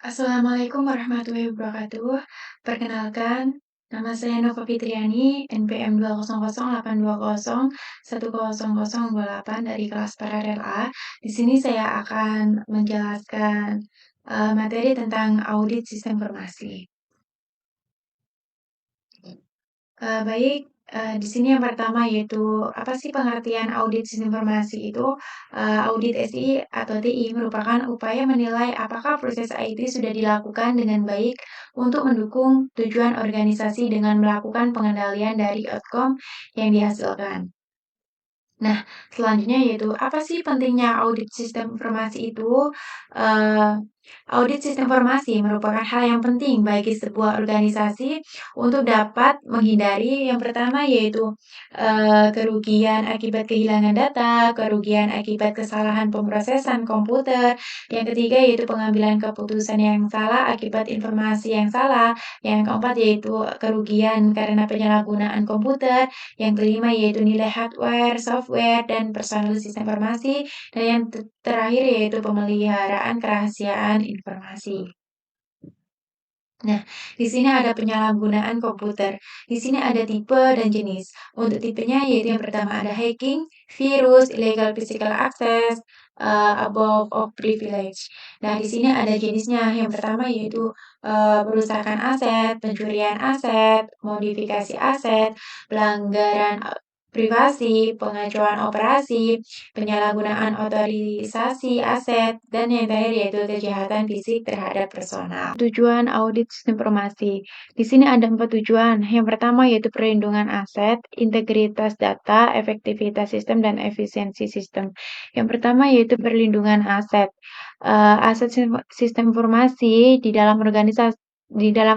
Assalamualaikum warahmatullahi wabarakatuh. Perkenalkan, nama saya Nova Fitriani, NPM 20108201028 dari kelas paralel A. Di sini saya akan menjelaskan materi tentang audit sistem informasi. Baik, di sini yang pertama yaitu apa sih pengertian audit sistem informasi itu? Audit SI atau TI merupakan upaya menilai apakah proses IT sudah dilakukan dengan baik untuk mendukung tujuan organisasi dengan melakukan pengendalian dari outcome yang dihasilkan. Nah, selanjutnya yaitu apa sih pentingnya audit sistem informasi itu? Eh, Audit sistem informasi merupakan hal yang penting bagi sebuah organisasi untuk dapat menghindari yang pertama yaitu kerugian akibat kehilangan data, kerugian akibat kesalahan pemrosesan komputer, yang ketiga yaitu pengambilan keputusan yang salah akibat informasi yang salah, yang keempat yaitu kerugian karena penyalahgunaan komputer, yang kelima yaitu nilai hardware, software, dan personal sistem informasi, dan yang terakhir yaitu pemeliharaan kerahasiaan informasi. Nah, di sini ada penyalahgunaan komputer. Di sini ada tipe dan jenis. Untuk tipenya yaitu yang pertama ada hacking, virus, illegal physical access, above of privilege. Nah, di sini ada jenisnya. Yang pertama yaitu perusakan aset, pencurian aset, modifikasi aset, pelanggaran privasi, pengacauan operasi, penyalahgunaan otorisasi aset, dan yang terakhir yaitu kejahatan fisik terhadap personal. Tujuan audit sistem informasi. Di sini ada 4 tujuan. Yang pertama yaitu perlindungan aset, integritas data, efektivitas sistem, dan efisiensi sistem. Yang pertama yaitu perlindungan aset. Aset sistem informasi di dalam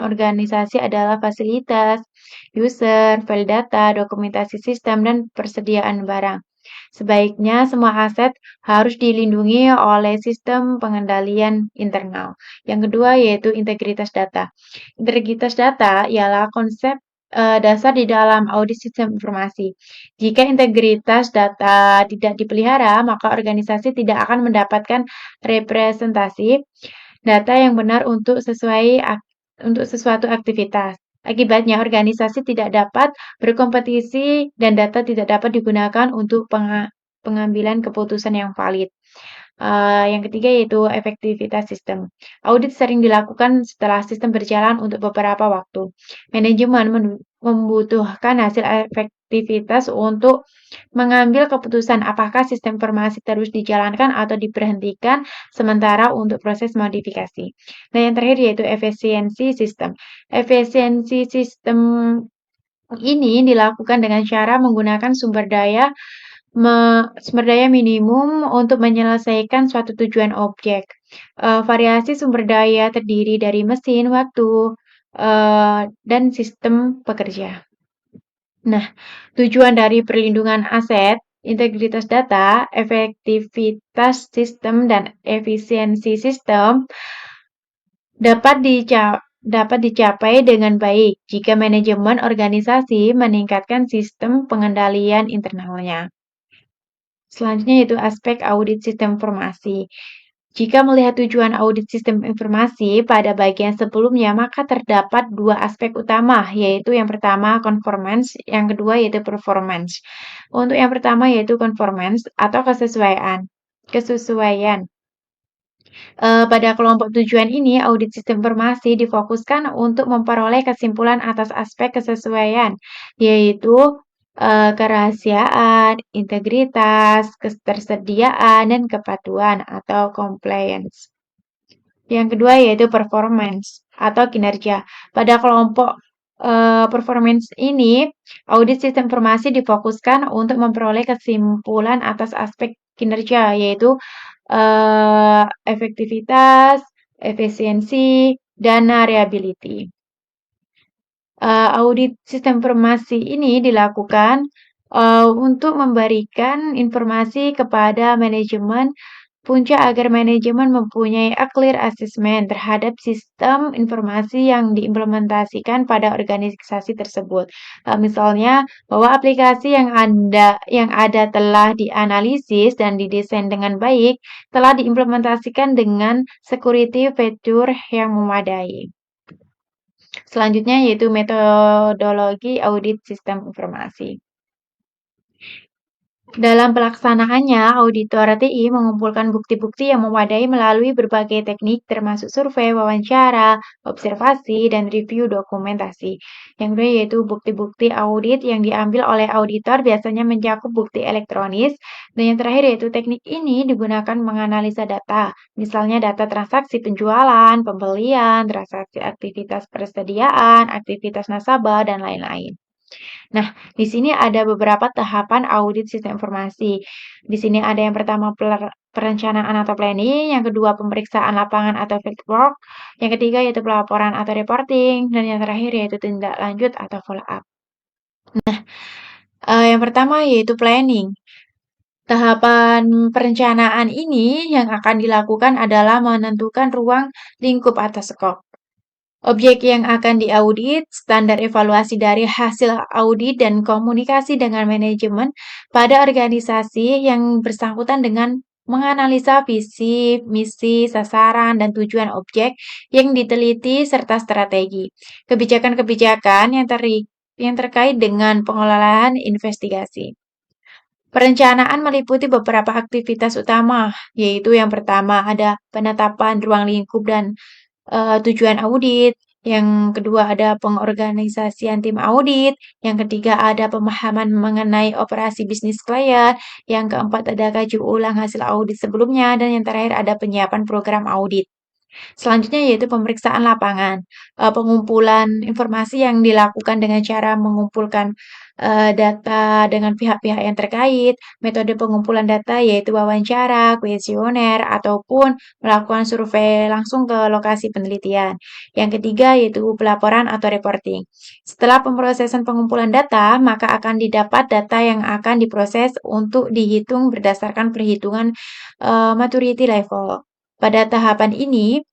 organisasi adalah fasilitas, user, file data, dokumentasi sistem, dan persediaan barang. Sebaiknya semua aset harus dilindungi oleh sistem pengendalian internal. Yang kedua yaitu integritas data. Integritas data ialah konsep dasar di dalam audit sistem informasi. Jika integritas data tidak dipelihara, maka organisasi tidak akan mendapatkan representasi data yang benar untuk sesuatu aktivitas. Akibatnya, organisasi tidak dapat berkompetisi dan data tidak dapat digunakan untuk pengambilan keputusan yang valid. Yang ketiga yaitu efektivitas sistem. Audit sering dilakukan setelah sistem berjalan untuk beberapa waktu. Manajemen membutuhkan hasil efektivitas untuk mengambil keputusan apakah sistem informasi terus dijalankan atau diberhentikan sementara untuk proses modifikasi. Nah, yang terakhir yaitu efisiensi sistem. Efisiensi sistem ini dilakukan dengan cara menggunakan sumber daya minimum untuk menyelesaikan suatu tujuan objek. Variasi sumber daya terdiri dari mesin, waktu, dan sistem pekerja. Nah, tujuan dari perlindungan aset, integritas data, efektivitas sistem, dan efisiensi sistem dapat dicapai dengan baik jika manajemen organisasi meningkatkan sistem pengendalian internalnya. Selanjutnya yaitu aspek audit sistem informasi. Jika melihat tujuan audit sistem informasi pada bagian sebelumnya, maka terdapat dua aspek utama, yaitu yang pertama conformance, yang kedua yaitu performance. Untuk yang pertama yaitu conformance atau kesesuaian. Pada kelompok tujuan ini, audit sistem informasi difokuskan untuk memperoleh kesimpulan atas aspek kesesuaian, yaitu kerahasiaan, integritas, ketersediaan, dan kepatuhan atau compliance. Yang kedua yaitu performance atau kinerja. Pada kelompok performance ini, audit sistem informasi difokuskan untuk memperoleh kesimpulan atas aspek kinerja, yaitu efektivitas, efisiensi, dan reliability. Audit sistem informasi ini dilakukan untuk memberikan informasi kepada manajemen punca agar manajemen mempunyai a clear assessment terhadap sistem informasi yang diimplementasikan pada organisasi tersebut. Misalnya bahwa aplikasi yang ada telah dianalisis dan didesain dengan baik, telah diimplementasikan dengan security feature yang memadai. Selanjutnya yaitu metodologi audit sistem informasi. Dalam pelaksanaannya, auditor TI mengumpulkan bukti-bukti yang memadai melalui berbagai teknik termasuk survei, wawancara, observasi, dan review dokumentasi. Yang kedua yaitu bukti-bukti audit yang diambil oleh auditor biasanya mencakup bukti elektronis. Dan yang terakhir yaitu teknik ini digunakan menganalisa data, misalnya data transaksi penjualan, pembelian, transaksi aktivitas persediaan, aktivitas nasabah, dan lain-lain. Nah, di sini ada beberapa tahapan audit sistem informasi. Di sini ada yang pertama perencanaan atau planning, yang kedua pemeriksaan lapangan atau field work, yang ketiga yaitu pelaporan atau reporting, dan yang terakhir yaitu tindak lanjut atau follow up. Nah, yang pertama yaitu planning. Tahapan perencanaan ini yang akan dilakukan adalah menentukan ruang lingkup atau skop. Objek yang akan diaudit, standar evaluasi dari hasil audit, dan komunikasi dengan manajemen pada organisasi yang bersangkutan dengan menganalisa visi, misi, sasaran, dan tujuan objek yang diteliti serta strategi. Kebijakan-kebijakan yang terkait dengan pengelolaan investigasi. Perencanaan meliputi beberapa aktivitas utama, yaitu yang pertama ada penetapan ruang lingkup dan tujuan audit, yang kedua ada pengorganisasian tim audit, yang ketiga ada pemahaman mengenai operasi bisnis klien, yang keempat ada kaji ulang hasil audit sebelumnya, dan yang terakhir ada penyiapan program audit. Selanjutnya yaitu pemeriksaan lapangan. Pengumpulan informasi yang dilakukan dengan cara mengumpulkan data dengan pihak-pihak yang terkait. Metode pengumpulan data yaitu wawancara, kuesioner, ataupun melakukan survei langsung ke lokasi penelitian. Yang ketiga yaitu pelaporan atau reporting. Setelah pemrosesan pengumpulan data, maka akan didapat data yang akan diproses untuk dihitung berdasarkan perhitungan maturity level. Pada tahapan ini,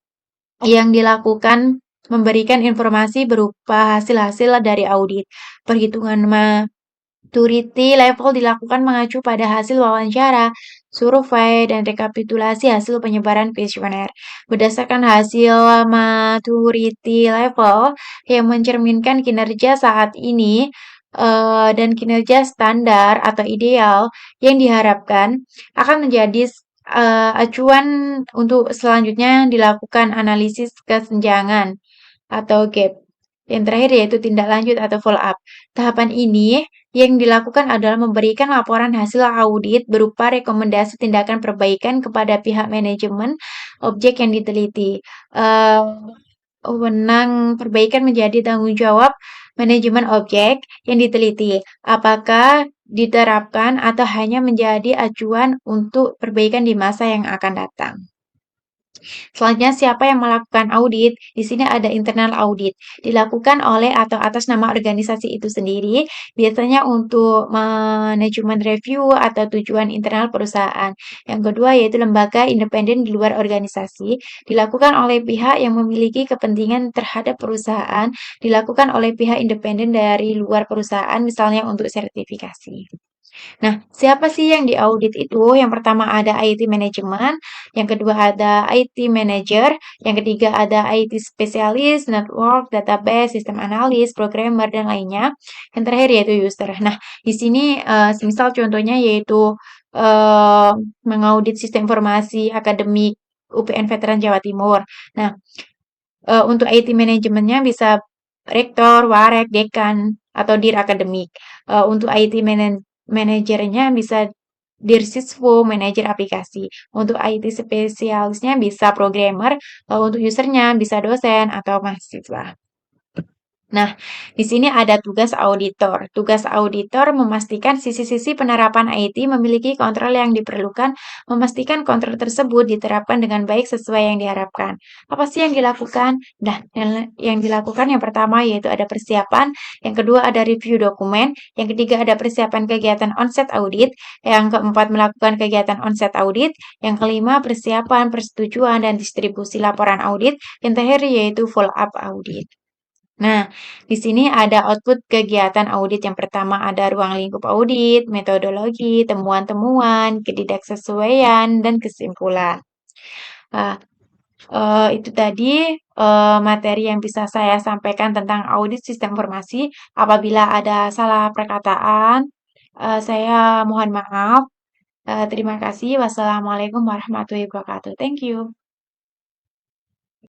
yang dilakukan memberikan informasi berupa hasil-hasil dari audit. Perhitungan maturity level dilakukan mengacu pada hasil wawancara, survei, dan rekapitulasi hasil penyebaran kuesioner. Berdasarkan hasil maturity level yang mencerminkan kinerja saat ini, dan kinerja standar atau ideal yang diharapkan akan menjadi acuan untuk selanjutnya dilakukan analisis kesenjangan atau gap. Yang terakhir yaitu tindak lanjut atau follow up. Tahapan ini yang dilakukan adalah memberikan laporan hasil audit berupa rekomendasi tindakan perbaikan kepada pihak manajemen objek yang diteliti. Wewenang perbaikan menjadi tanggung jawab manajemen objek yang diteliti. Apakah diterapkan atau hanya menjadi acuan untuk perbaikan di masa yang akan datang. Selanjutnya, siapa yang melakukan audit? Di sini ada internal audit, dilakukan oleh atau atas nama organisasi itu sendiri, biasanya untuk manajemen review atau tujuan internal perusahaan. Yang kedua yaitu lembaga independen di luar organisasi, dilakukan oleh pihak yang memiliki kepentingan terhadap perusahaan, dilakukan oleh pihak independen dari luar perusahaan, misalnya untuk sertifikasi. Nah, siapa sih yang diaudit itu? Yang pertama ada IT Management, yang kedua ada IT Manager, yang ketiga ada IT Spesialis, Network, Database, Sistem Analis, Programmer, dan lainnya. Yang terakhir yaitu User. Nah, di sini semisal contohnya yaitu mengaudit sistem informasi akademik UPN Veteran Jawa Timur. Nah, untuk IT manajemennya bisa rektor, warek, dekan, atau dir akademik. Untuk IT manajernya bisa dirsiswo, manajer aplikasi. Untuk IT spesialisnya bisa programmer, untuk usernya bisa dosen atau mahasiswa. Nah, di sini ada tugas auditor. Tugas auditor memastikan sisi-sisi penerapan IT memiliki kontrol yang diperlukan, memastikan kontrol tersebut diterapkan dengan baik sesuai yang diharapkan. Apa sih yang dilakukan? Nah, yang dilakukan yang pertama yaitu ada persiapan, yang kedua ada review dokumen, yang ketiga ada persiapan kegiatan onset audit, yang keempat melakukan kegiatan onset audit, yang kelima persiapan, persetujuan, dan distribusi laporan audit, yang terakhir yaitu follow up audit. Nah, di sini ada output kegiatan audit. Yang pertama ada ruang lingkup audit, metodologi, temuan-temuan, ketidaksesuaian, dan kesimpulan. Nah, itu tadi materi yang bisa saya sampaikan tentang audit sistem informasi. Apabila ada salah perkataan, saya mohon maaf. Terima kasih. Wassalamualaikum warahmatullahi wabarakatuh. Thank you.